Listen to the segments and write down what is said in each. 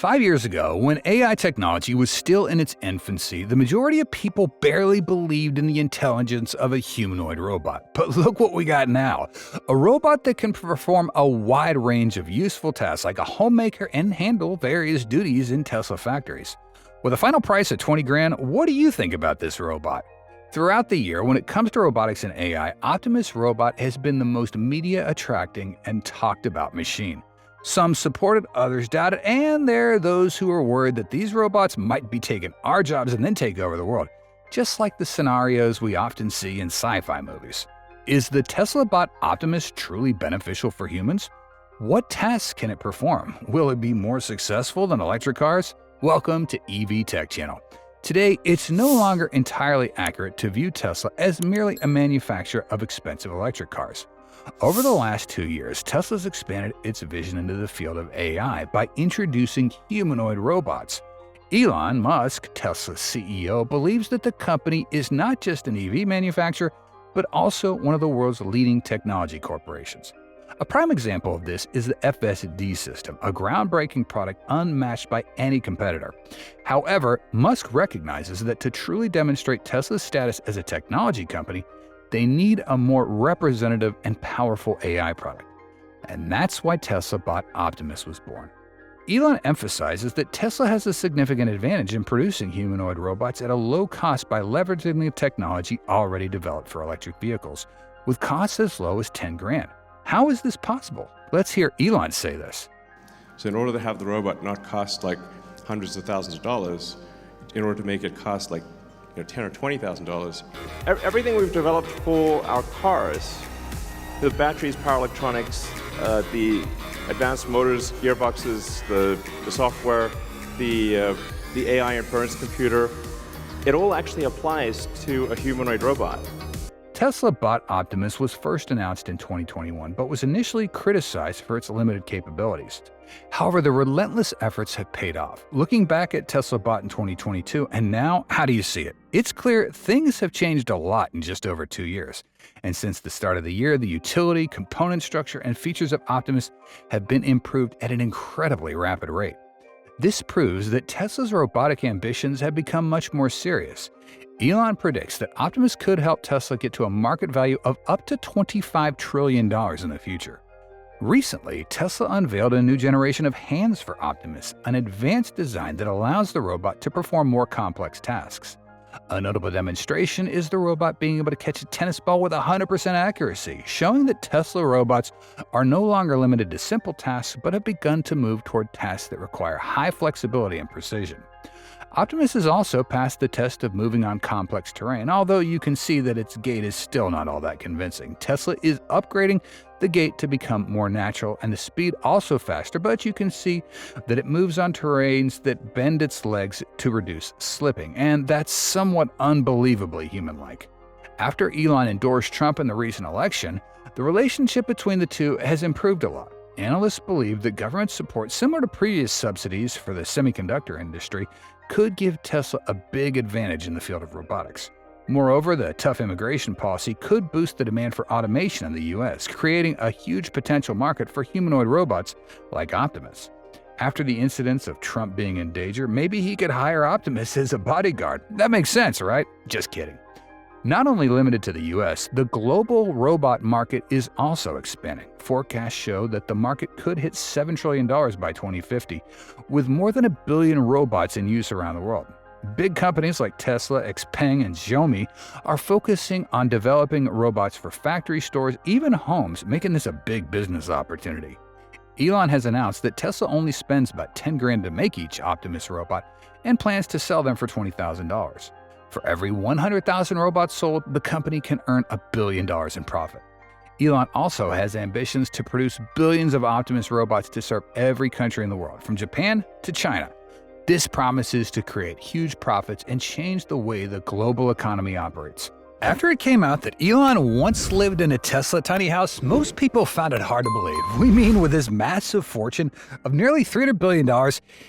5 years ago, when AI technology was still in its infancy, the majority of people barely believed in the intelligence of a humanoid robot. But look what we got now. A robot that can perform a wide range of useful tasks like a homemaker and handle various duties in Tesla factories. With a final price of 20 grand, what do you think about this robot? Throughout the year, when it comes to robotics and AI, Optimus robot has been the most media-attracting and talked about machine. Some supported, others doubted, and there are those who are worried that these robots might be taking our jobs and then take over the world, just like the scenarios we often see in sci-fi movies. Is the Tesla bot Optimus truly beneficial for humans? What tasks can it perform? Will it be more successful than electric cars? Welcome to evtech channel. Today, it's no longer entirely accurate to view Tesla as merely a manufacturer of expensive electric cars. Over the last 2 years, Tesla's expanded its vision into the field of AI by introducing humanoid robots. Elon Musk, Tesla's CEO, believes that the company is not just an EV manufacturer, but also one of the world's leading technology corporations. A prime example of this is the FSD system, a groundbreaking product unmatched by any competitor. However, Musk recognizes that to truly demonstrate Tesla's status as a technology company, they need a more representative and powerful AI product. And that's why Tesla bot Optimus was born. Elon emphasizes that Tesla has a significant advantage in producing humanoid robots at a low cost by leveraging the technology already developed for electric vehicles, with costs as low as 10 grand. How is this possible? Let's hear Elon say this. So in order to have the robot not cost like hundreds of thousands of dollars, in order to make it cost like $10,000 or $20,000. Everything we've developed for our cars, the batteries, power electronics, the advanced motors, gearboxes, the software, the AI inference computer, it all actually applies to a humanoid robot. Tesla bot Optimus was first announced in 2021, but was initially criticized for its limited capabilities. However, the relentless efforts have paid off. Looking back at Tesla bot in 2022, and now, how do you see it? It's clear things have changed a lot in just over 2 years. And since the start of the year, the utility, component structure, and features of Optimus have been improved at an incredibly rapid rate. This proves that Tesla's robotic ambitions have become much more serious. Elon predicts that Optimus could help Tesla get to a market value of up to $25 trillion in the future. Recently, Tesla unveiled a new generation of hands for Optimus, an advanced design that allows the robot to perform more complex tasks. A notable demonstration is the robot being able to catch a tennis ball with 100% accuracy, showing that Tesla robots are no longer limited to simple tasks but have begun to move toward tasks that require high flexibility and precision. Optimus has also passed the test of moving on complex terrain, although you can see that its gait is still not all that convincing. Tesla is upgrading the gait to become more natural and the speed also faster, but you can see that it moves on terrains that bend its legs to reduce slipping, and that's somewhat unbelievably human-like. After Elon endorsed Trump in the recent election, the relationship between the two has improved a lot. Analysts believe that government support, similar to previous subsidies for the semiconductor industry, could give Tesla a big advantage in the field of robotics. Moreover, the tough immigration policy could boost the demand for automation in the US, creating a huge potential market for humanoid robots like Optimus. After the incidents of Trump being in danger, maybe he could hire Optimus as a bodyguard. That makes sense, right? Just kidding. Not only limited to the US, the global robot market is also expanding. Forecasts show that the market could hit $7 trillion by 2050, with more than 1 billion robots in use around the world. Big companies like Tesla, XPeng, and Xiaomi are focusing on developing robots for factory stores, even homes, making this a big business opportunity. Elon has announced that Tesla only spends about 10 grand to make each Optimus robot and plans to sell them for $20,000. For every 100,000 robots sold, the company can earn $1 billion in profit. Elon also has ambitions to produce billions of Optimus robots to serve every country in the world, from Japan to China. This promises to create huge profits and change the way the global economy operates. After it came out that Elon once lived in a Tesla tiny house, most people found it hard to believe. We mean, with his massive fortune of nearly $300 billion,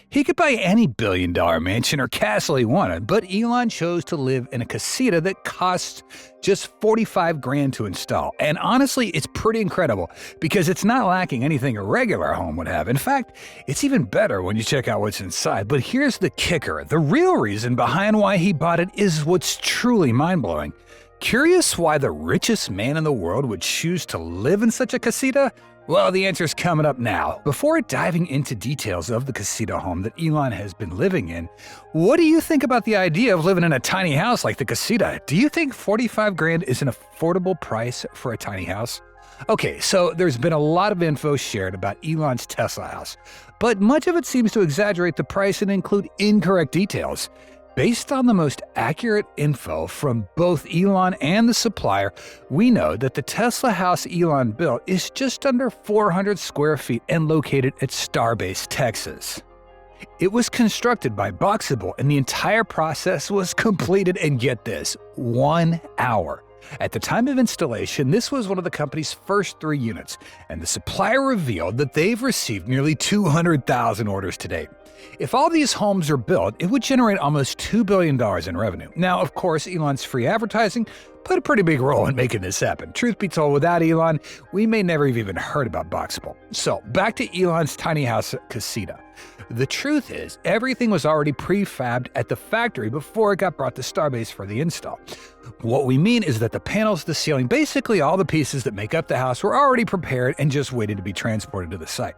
he could buy any billion-dollar mansion or castle he wanted. But Elon chose to live in a casita that costs just 45 grand to install. And honestly, it's pretty incredible because it's not lacking anything a regular home would have. In fact, it's even better when you check out what's inside. But here's the kicker. The real reason behind why he bought it is what's truly mind-blowing. Curious why the richest man in the world would choose to live in such a casita? Well, the answer's coming up now. Before diving into details of the casita home that Elon has been living in, what do you think about the idea of living in a tiny house like the casita? Do you think 45 grand is an affordable price for a tiny house? Okay, so there's been a lot of info shared about Elon's Tesla house, but much of it seems to exaggerate the price and include incorrect details. Based on the most accurate info from both Elon and the supplier, we know that the Tesla house Elon built is just under 400 square feet and located at Starbase, Texas. It was constructed by Boxable, and the entire process was completed in, get this, 1 hour. At the time of installation, this was one of the company's first 3 units, and the supplier revealed that they've received nearly 200,000 orders to date. If all these homes are built, it would generate almost $2 billion in revenue. Now, of course, Elon's free advertising played a pretty big role in making this happen. Truth be told, without Elon, we may never have even heard about Boxable. So, back to Elon's tiny house casita. The truth is, everything was already prefabbed at the factory before it got brought to Starbase for the install. What we mean is that the panels, the ceiling, basically all the pieces that make up the house were already prepared and just waited to be transported to the site.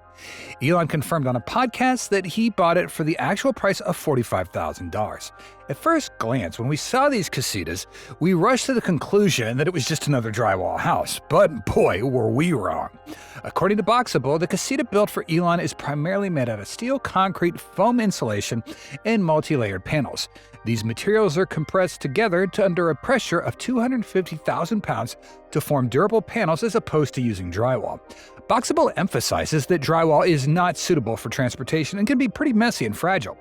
Elon confirmed on a podcast that he bought it for the actual price of $45,000. At first glance, when we saw these casitas, we rushed to the conclusion that it was just another drywall house. But boy, were we wrong. According to Boxable, the casita built for Elon is primarily made out of steel, concrete, foam insulation, and multi-layered panels. These materials are compressed together to under a pressure of 250,000 pounds to form durable panels as opposed to using drywall. Boxable emphasizes that drywall is not suitable for transportation and can be pretty messy and fragile.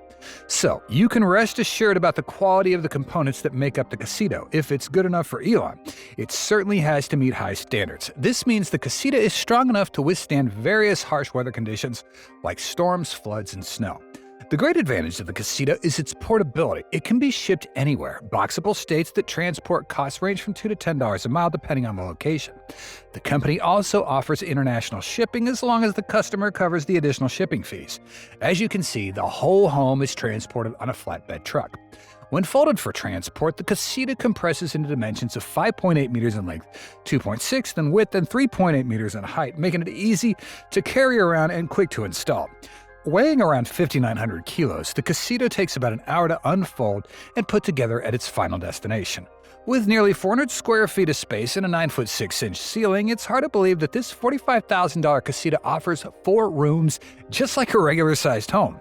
So, you can rest assured about the quality of the components that make up the casita. If it's good enough for Elon, it certainly has to meet high standards. This means the casita is strong enough to withstand various harsh weather conditions like storms, floods, and snow. The great advantage of the casita is its portability. It can be shipped anywhere. Boxable states that transport costs range from $2 to $10 a mile depending on the location. The company also offers international shipping as long as the customer covers the additional shipping fees. As you can see, the whole home is transported on a flatbed truck. When folded for transport, the casita compresses into dimensions of 5.8 meters in length, 2.6 in width, and 3.8 meters in height, making it easy to carry around and quick to install. Weighing around 5,900 kilos, the casita takes about an hour to unfold and put together at its final destination. With nearly 400 square feet of space and a 9-foot 6-inch ceiling, it's hard to believe that this $45,000 casita offers 4 rooms just like a regular-sized home.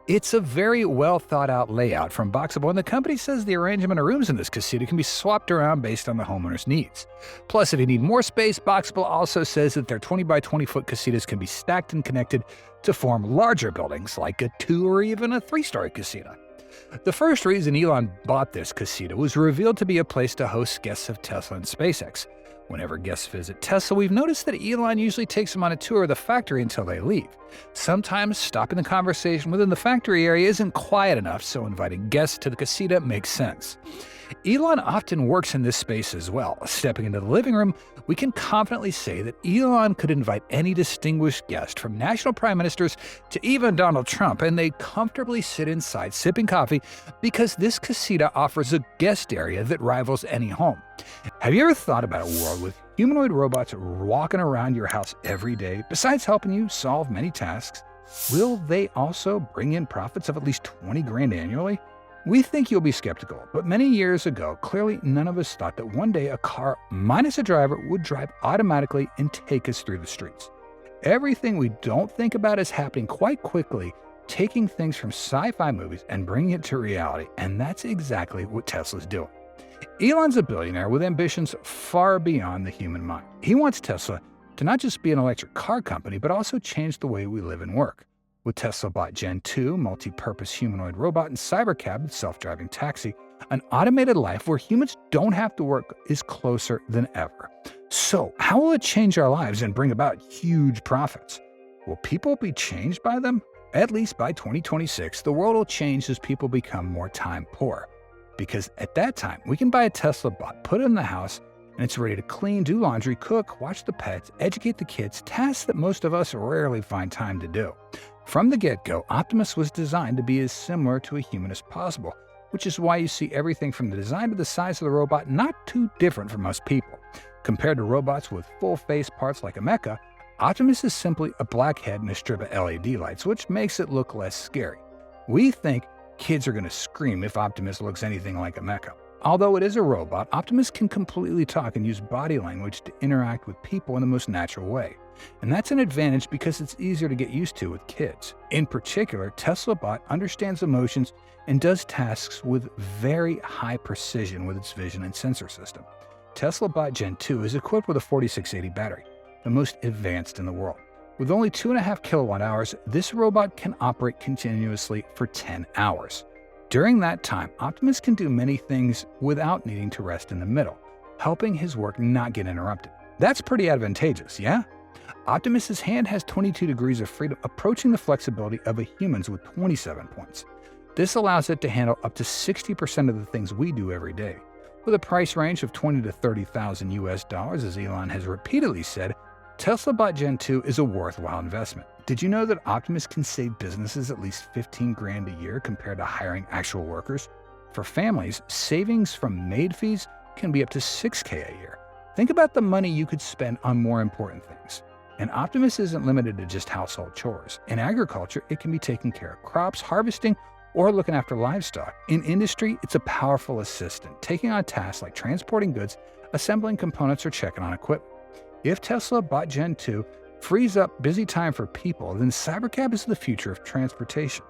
It's a very well-thought-out layout from Boxable, and the company says the arrangement of rooms in this casita can be swapped around based on the homeowner's needs. Plus, if you need more space, Boxable also says that their 20 by 20-foot casitas can be stacked and connected to form larger buildings like a 2 or even a 3-story casita. The first reason Elon bought this casita was revealed to be a place to host guests of Tesla and SpaceX. Whenever guests visit Tesla, we've noticed that Elon usually takes them on a tour of the factory until they leave. Sometimes stopping the conversation within the factory area isn't quiet enough, so inviting guests to the casita makes sense. Elon often works in this space as well. Stepping into the living room, we can confidently say that Elon could invite any distinguished guest, from national prime ministers to even Donald Trump, and they comfortably sit inside sipping coffee because this casita offers a guest area that rivals any home. Have you ever thought about a world with humanoid robots walking around your house every day, besides helping you solve many tasks? Will they also bring in profits of at least 20 grand annually? We think you'll be skeptical, but many years ago, clearly none of us thought that one day a car minus a driver would drive automatically and take us through the streets. Everything we don't think about is happening quite quickly, taking things from sci-fi movies and bringing it to reality, and that's exactly what Tesla's doing. Elon's a billionaire with ambitions far beyond the human mind. He wants Tesla to not just be an electric car company, but also change the way we live and work. With Tesla Bot Gen 2, multi-purpose humanoid robot, and Cybercab, self-driving taxi, an automated life where humans don't have to work is closer than ever. So, how will it change our lives and bring about huge profits? Will people be changed by them? At least by 2026, the world will change as people become more time poor. Because at that time, we can buy a Tesla bot, put it in the house, and it's ready to clean, do laundry, cook, watch the pets, educate the kids, tasks that most of us rarely find time to do. From the get-go, Optimus was designed to be as similar to a human as possible, which is why you see everything from the design to the size of the robot not too different from most people. Compared to robots with full face parts like a mecha, Optimus is simply a black head and a strip of LED lights, which makes it look less scary. We think kids are going to scream if Optimus looks anything like a mecha. Although it is a robot, Optimus can completely talk and use body language to interact with people in the most natural way. And that's an advantage because it's easier to get used to with kids. In particular, Tesla Bot understands emotions and does tasks with very high precision with its vision and sensor system. Tesla Bot Gen 2 is equipped with a 4680 battery, the most advanced in the world. With only 2.5 kilowatt hours, this robot can operate continuously for 10 hours. During that time, Optimus can do many things without needing to rest in the middle, helping his work not get interrupted. That's pretty advantageous, yeah? Optimus's hand has 22 degrees of freedom, approaching the flexibility of a human's with 27 points. This allows it to handle up to 60% of the things we do every day. With a price range of $20,000 to $30,000 US, as Elon has repeatedly said, Tesla Bot Gen 2 is a worthwhile investment. Did you know that Optimus can save businesses at least $15,000 a year compared to hiring actual workers? For families, savings from maid fees can be up to $6,000 a year. Think about the money you could spend on more important things. And Optimus isn't limited to just household chores. In agriculture, it can be taking care of crops, harvesting, or looking after livestock. In industry, it's a powerful assistant, taking on tasks like transporting goods, assembling components, or checking on equipment. If Tesla Bot Gen 2 frees up busy time for people, then Cybercab is the future of transportation.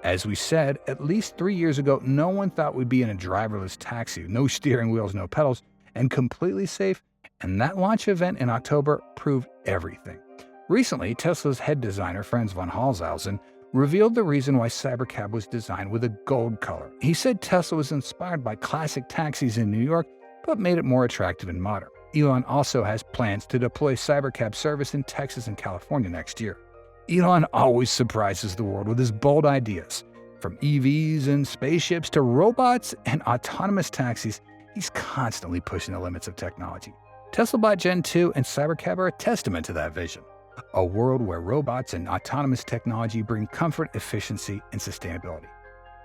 As we said, at least 3 years ago, no one thought we'd be in a driverless taxi, no steering wheels, no pedals, and completely safe, and that launch event in October proved everything. Recently, Tesla's head designer, Franz von Holzhausen, revealed the reason why Cybercab was designed with a gold color. He said Tesla was inspired by classic taxis in New York, but made it more attractive and modern. Elon also has plans to deploy Cybercab service in Texas and California next year. Elon always surprises the world with his bold ideas. From EVs and spaceships to robots and autonomous taxis, he's constantly pushing the limits of technology. Tesla Bot Gen 2 and Cybercab are a testament to that vision. A world where robots and autonomous technology bring comfort, efficiency, and sustainability.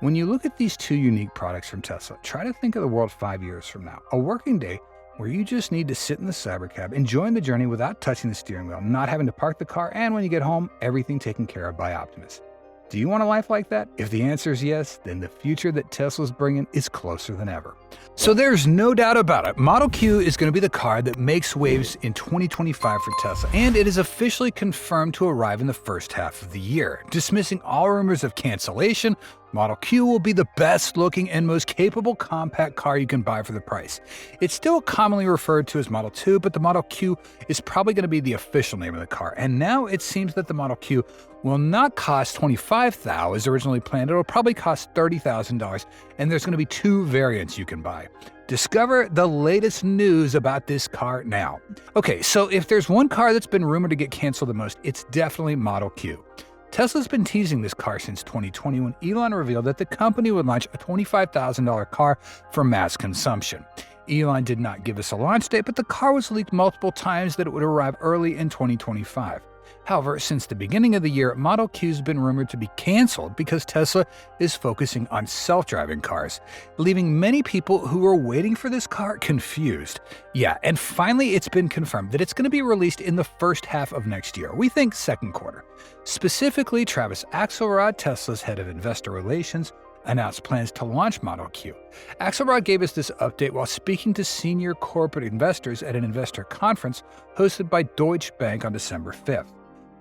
When you look at these two unique products from Tesla, try to think of the world 5 years from now. A working day where you just need to sit in the Cybercab, enjoying the journey without touching the steering wheel, not having to park the car, and when you get home, everything taken care of by Optimus. Do you want a life like that? If the answer is yes, then the future that Tesla's bringing is closer than ever. So there's no doubt about it. Model Q is going to be the car that makes waves in 2025 for Tesla, and it is officially confirmed to arrive in the first half of the year. Dismissing all rumors of cancellation, Model Q will be the best looking and most capable compact car you can buy for the price. It's still commonly referred to as Model 2, but the Model Q is probably going to be the official name of the car. And now it seems that the Model Q will not cost $25,000 as originally planned. It will probably cost $30,000, and there's going to be two variants you can buy. Discover the latest news about this car now. Okay, so if there's one car that's been rumored to get canceled the most, it's definitely Model Q. Tesla's been teasing this car since 2020 when Elon revealed that the company would launch a $25,000 car for mass consumption. Elon did not give us a launch date, but the car was leaked multiple times that it would arrive early in 2025. However, since the beginning of the year, Model Q's been rumored to be canceled because Tesla is focusing on self-driving cars, leaving many people who were waiting for this car confused. Yeah, and finally it's been confirmed that it's going to be released in the first half of next year. We think second quarter. Specifically, Travis Axelrod, Tesla's head of investor relations, announced plans to launch Model Q. Axelrod gave us this update while speaking to senior corporate investors at an investor conference hosted by Deutsche Bank on December 5th.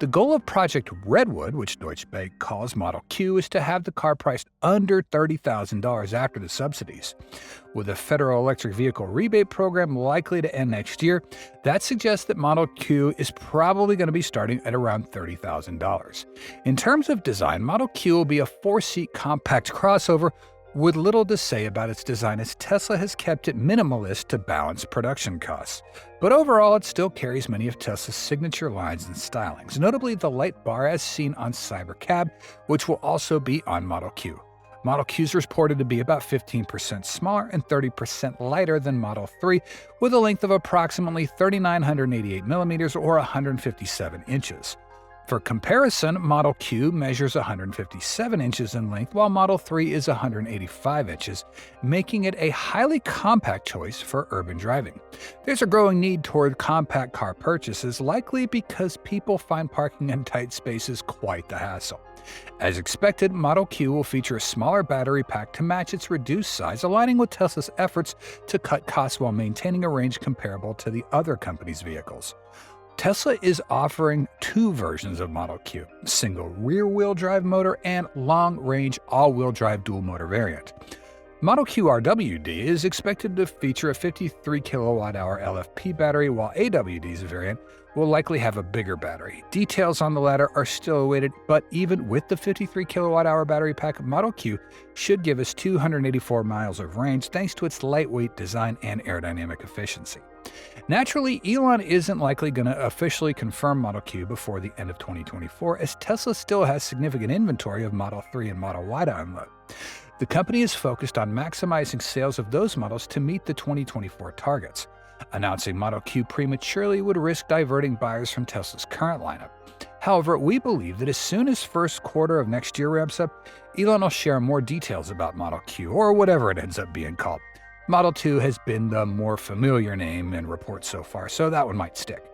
The goal of Project Redwood, which Deutsche Bank calls Model Q, is to have the car priced under $30,000 after the subsidies. With a federal electric vehicle rebate program likely to end next year, that suggests that Model Q is probably going to be starting at around $30,000. In terms of design, Model Q will be a 4-seat compact crossover with little to say about its design, as Tesla has kept it minimalist to balance production costs. But overall, it still carries many of Tesla's signature lines and stylings, notably the light bar as seen on Cybercab, which will also be on Model Q. Model Q is reported to be about 15% smaller and 30% lighter than Model 3, with a length of approximately 3,988 millimeters or 157 inches. For comparison, Model Q measures 157 inches in length, while Model 3 is 185 inches, making it a highly compact choice for urban driving. There's a growing need toward compact car purchases, likely because people find parking in tight spaces quite the hassle. As expected, Model Q will feature a smaller battery pack to match its reduced size, aligning with Tesla's efforts to cut costs while maintaining a range comparable to the other company's vehicles. Tesla is offering two versions of Model Q, a single rear-wheel drive motor and long-range all-wheel drive dual-motor variant. Model Q RWD is expected to feature a 53 kilowatt-hour LFP battery, while AWD's variant will likely have a bigger battery. Details on the latter are still awaited, but even with the 53 kilowatt-hour battery pack, Model Q should give us 284 miles of range thanks to its lightweight design and aerodynamic efficiency. Naturally, Elon isn't likely going to officially confirm Model Q before the end of 2024, as Tesla still has significant inventory of Model 3 and Model Y to unload. The company is focused on maximizing sales of those models to meet the 2024 targets. Announcing Model Q prematurely would risk diverting buyers from Tesla's current lineup. However, we believe that as soon as first quarter of next year ramps up, Elon will share more details about Model Q, or whatever it ends up being called. Model 2 has been the more familiar name in reports so far, so that one might stick.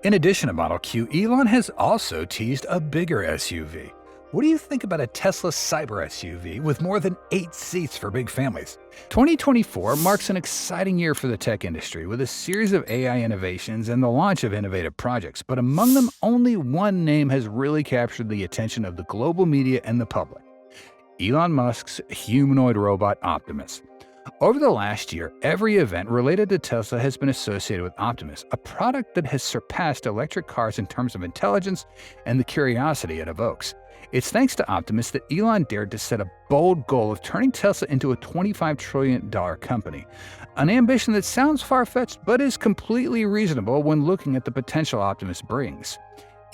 In addition to Model Q, Elon has also teased a bigger SUV. What do you think about a Tesla Cyber SUV with more than 8 seats for big families? 2024 marks an exciting year for the tech industry, with a series of AI innovations and the launch of innovative projects, but among them, only one name has really captured the attention of the global media and the public: Elon Musk's humanoid robot Optimus. Over the last year, every event related to Tesla has been associated with Optimus, a product that has surpassed electric cars in terms of intelligence and the curiosity it evokes. It's thanks to Optimus that Elon dared to set a bold goal of turning Tesla into a $25 trillion company, an ambition that sounds far-fetched but is completely reasonable when looking at the potential Optimus brings.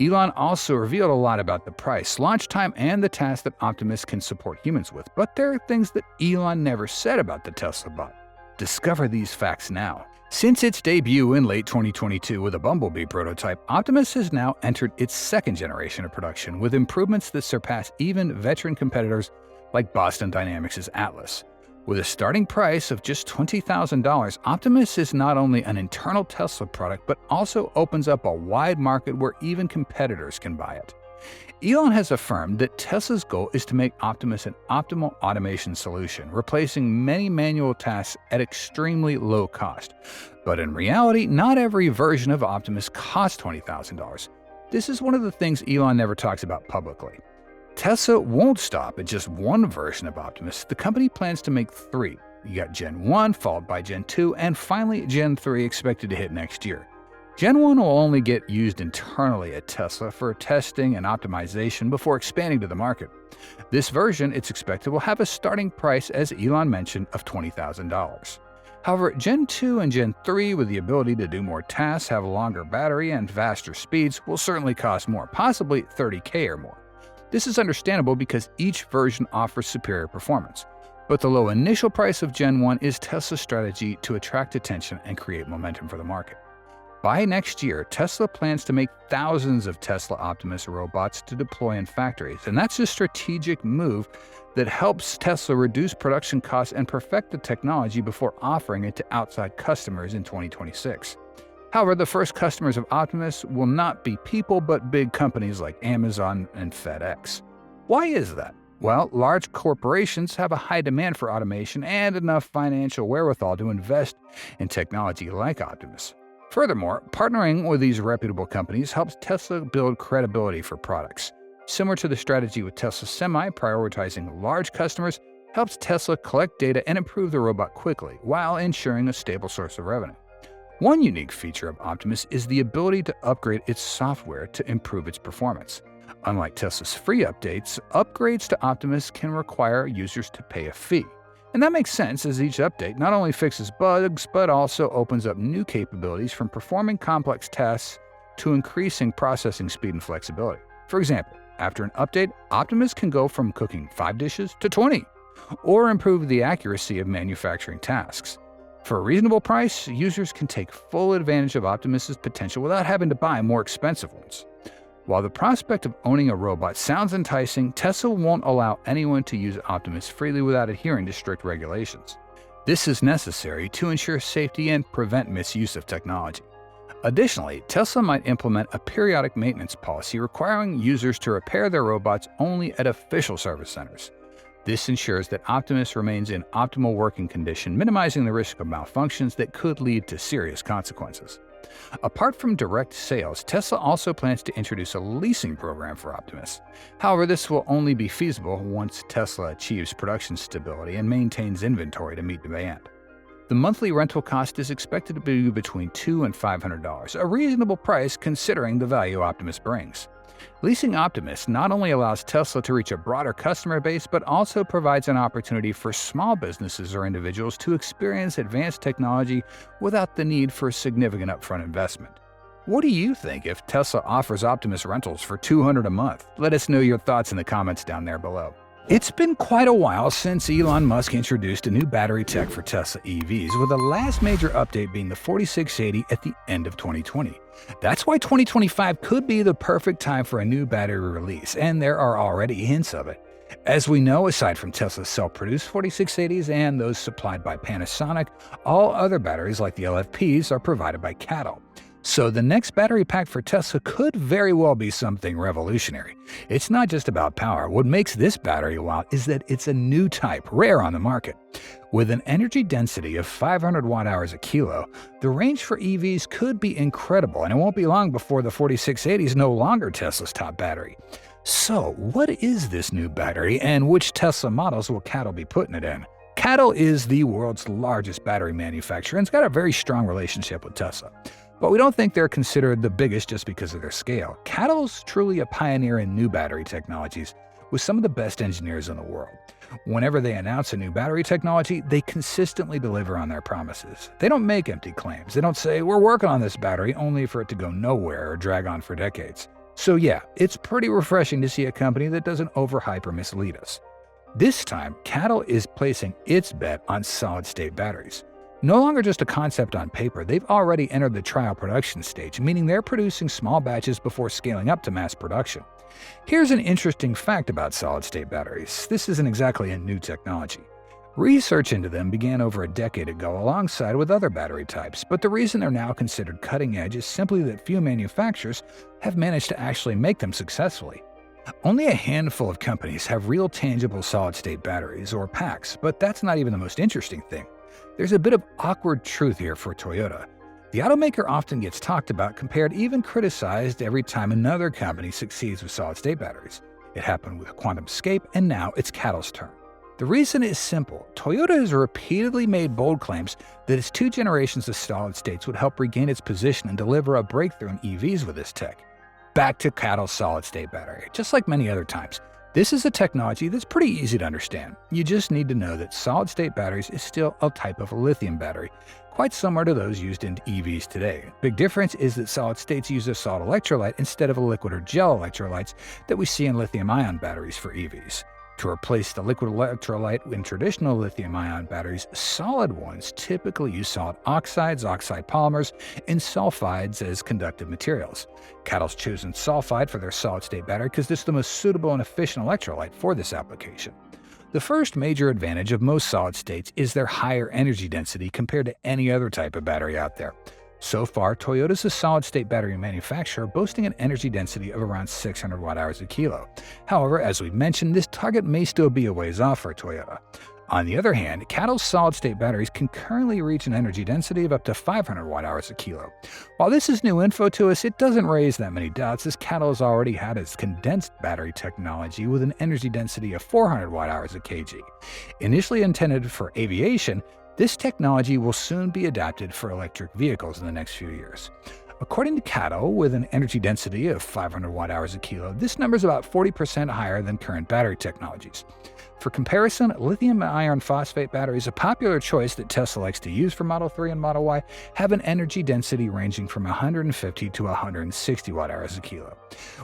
Elon also revealed a lot about the price, launch time, and the tasks that Optimus can support humans with, but there are things that Elon never said about the Tesla bot. Discover these facts now. Since its debut in late 2022 with a Bumblebee prototype, Optimus has now entered its second generation of production, with improvements that surpass even veteran competitors like Boston Dynamics' Atlas. With a starting price of just $20,000, Optimus is not only an internal Tesla product, but also opens up a wide market where even competitors can buy it. Elon has affirmed that Tesla's goal is to make Optimus an optimal automation solution, replacing many manual tasks at extremely low cost. But in reality, not every version of Optimus costs $20,000. This is one of the things Elon never talks about publicly. Tesla won't stop at just one version of Optimus. The company plans to make 3. You got Gen 1, followed by Gen 2, and finally Gen 3 expected to hit next year. Gen 1 will only get used internally at Tesla for testing and optimization before expanding to the market. This version, it's expected, will have a starting price, as Elon mentioned, of $20,000. However, Gen 2 and Gen 3, with the ability to do more tasks, have a longer battery, and faster speeds, will certainly cost more, possibly $30,000 or more. This is understandable because each version offers superior performance. But the low initial price of Gen 1 is Tesla's strategy to attract attention and create momentum for the market. By next year, Tesla plans to make thousands of Tesla Optimus robots to deploy in factories, and that's a strategic move that helps Tesla reduce production costs and perfect the technology before offering it to outside customers in 2026. However, the first customers of Optimus will not be people, but big companies like Amazon and FedEx. Why is that? Well, large corporations have a high demand for automation and enough financial wherewithal to invest in technology like Optimus. Furthermore, partnering with these reputable companies helps Tesla build credibility for products. Similar to the strategy with Tesla Semi, prioritizing large customers helps Tesla collect data and improve the robot quickly, while ensuring a stable source of revenue. One unique feature of Optimus is the ability to upgrade its software to improve its performance. Unlike Tesla's free updates, upgrades to Optimus can require users to pay a fee. And that makes sense, as each update not only fixes bugs, but also opens up new capabilities, from performing complex tasks to increasing processing speed and flexibility. For example, after an update, Optimus can go from cooking 5 dishes to 20, or improve the accuracy of manufacturing tasks. For a reasonable price, users can take full advantage of Optimus's potential without having to buy more expensive ones. While the prospect of owning a robot sounds enticing, Tesla won't allow anyone to use Optimus freely without adhering to strict regulations. This is necessary to ensure safety and prevent misuse of technology. Additionally, Tesla might implement a periodic maintenance policy requiring users to repair their robots only at official service centers. This ensures that Optimus remains in optimal working condition, minimizing the risk of malfunctions that could lead to serious consequences. Apart from direct sales, Tesla also plans to introduce a leasing program for Optimus. However, this will only be feasible once Tesla achieves production stability and maintains inventory to meet demand. The monthly rental cost is expected to be between $200 and $500, a reasonable price considering the value Optimus brings. Leasing Optimus not only allows Tesla to reach a broader customer base, but also provides an opportunity for small businesses or individuals to experience advanced technology without the need for significant upfront investment. What do you think if Tesla offers Optimus rentals for $200 a month? Let us know your thoughts in the comments down there below. It's been quite a while since Elon Musk introduced a new battery tech for Tesla EVs, with the last major update being the 4680 at the end of 2020. That's why 2025 could be the perfect time for a new battery release, and there are already hints of it. As we know, aside from Tesla's self-produced 4680s and those supplied by Panasonic, all other batteries like the LFPs are provided by CATL. So the next battery pack for Tesla could very well be something revolutionary. It's not just about power. What makes this battery wild is that it's a new type, rare on the market. With an energy density of 500 watt-hours a kilo, the range for EVs could be incredible, and it won't be long before the 4680 is no longer Tesla's top battery. So what is this new battery, and which Tesla models will CATL be putting it in? CATL is the world's largest battery manufacturer and it's got a very strong relationship with Tesla. But we don't think they're considered the biggest just because of their scale. CATL's truly a pioneer in new battery technologies, with some of the best engineers in the world. Whenever they announce a new battery technology, they consistently deliver on their promises. They don't make empty claims. They don't say, "We're working on this battery," only for it to go nowhere or drag on for decades. So yeah, it's pretty refreshing to see a company that doesn't overhype or mislead us. This time, CATL is placing its bet on solid-state batteries. No longer just a concept on paper, they've already entered the trial production stage, meaning they're producing small batches before scaling up to mass production. Here's an interesting fact about solid-state batteries. This isn't exactly a new technology. Research into them began over a decade ago alongside with other battery types, but the reason they're now considered cutting-edge is simply that few manufacturers have managed to actually make them successfully. Only a handful of companies have real tangible solid-state batteries, or packs, but that's not even the most interesting thing. There's a bit of awkward truth here for Toyota. The automaker often gets talked about, compared, even criticized every time another company succeeds with solid-state batteries. It happened with QuantumScape, and now it's CATL's turn. The reason is simple. Toyota has repeatedly made bold claims that its 2 generations of solid states would help regain its position and deliver a breakthrough in EVs with this tech. Back to CATL's solid-state battery. Just like many other times, this is a technology that's pretty easy to understand. You just need to know that solid-state batteries is still a type of lithium battery, quite similar to those used in EVs today. Big difference is that solid states use a solid electrolyte instead of a liquid or gel electrolytes that we see in lithium-ion batteries for EVs. To replace the liquid electrolyte in traditional lithium-ion batteries, solid ones typically use solid oxides, oxide polymers, and sulfides as conductive materials. CATL's chosen sulfide for their solid-state battery because this is the most suitable and efficient electrolyte for this application. The first major advantage of most solid states is their higher energy density compared to any other type of battery out there. So far, Toyota's a solid-state battery manufacturer, boasting an energy density of around 600 watt-hours a kilo. However, as we mentioned, this target may still be a ways off for Toyota. On the other hand, CATL's solid-state batteries can currently reach an energy density of up to 500 watt-hours a kilo. While this is new info to us, it doesn't raise that many doubts, as CATL has already had its condensed battery technology with an energy density of 400 watt-hours a kg. Initially intended for aviation, this technology will soon be adapted for electric vehicles in the next few years. According to CATL, with an energy density of 500 watt-hours a kilo, this number is about 40% higher than current battery technologies. For comparison, lithium iron phosphate batteries, a popular choice that Tesla likes to use for Model 3 and Model Y, have an energy density ranging from 150 to 160 watt-hours a kilo.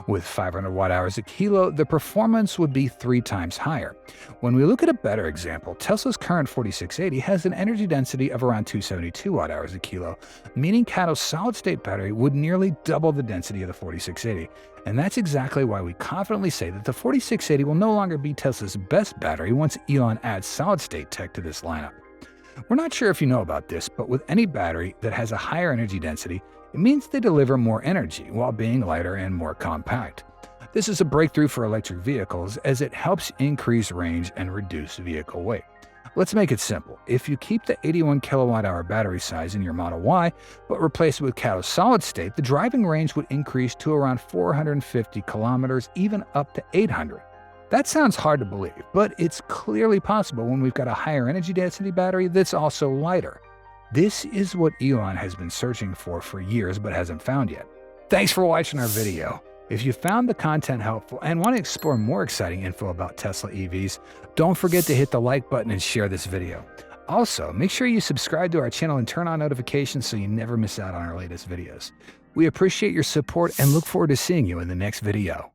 With 500 watt-hours a kilo, the performance would be 3 times higher. When we look at a better example, Tesla's current 4680 has an energy density of around 272 watt-hours a kilo, meaning Cato's solid-state battery would nearly double the density of the 4680. And that's exactly why we confidently say that the 4680 will no longer be Tesla's best battery once Elon adds solid-state tech to this lineup. We're not sure if you know about this, but with any battery that has a higher energy density, it means they deliver more energy while being lighter and more compact. This is a breakthrough for electric vehicles as it helps increase range and reduce vehicle weight. Let's make it simple. If you keep the 81 kilowatt-hour battery size in your Model Y, but replace it with Cato's solid state, the driving range would increase to around 450 kilometers, even up to 800. That sounds hard to believe, but it's clearly possible when we've got a higher energy density battery that's also lighter. This is what Elon has been searching for years but hasn't found yet. Thanks for watching our video. If you found the content helpful and want to explore more exciting info about Tesla EVs, don't forget to hit the like button and share this video. Also, make sure you subscribe to our channel and turn on notifications so you never miss out on our latest videos. We appreciate your support and look forward to seeing you in the next video.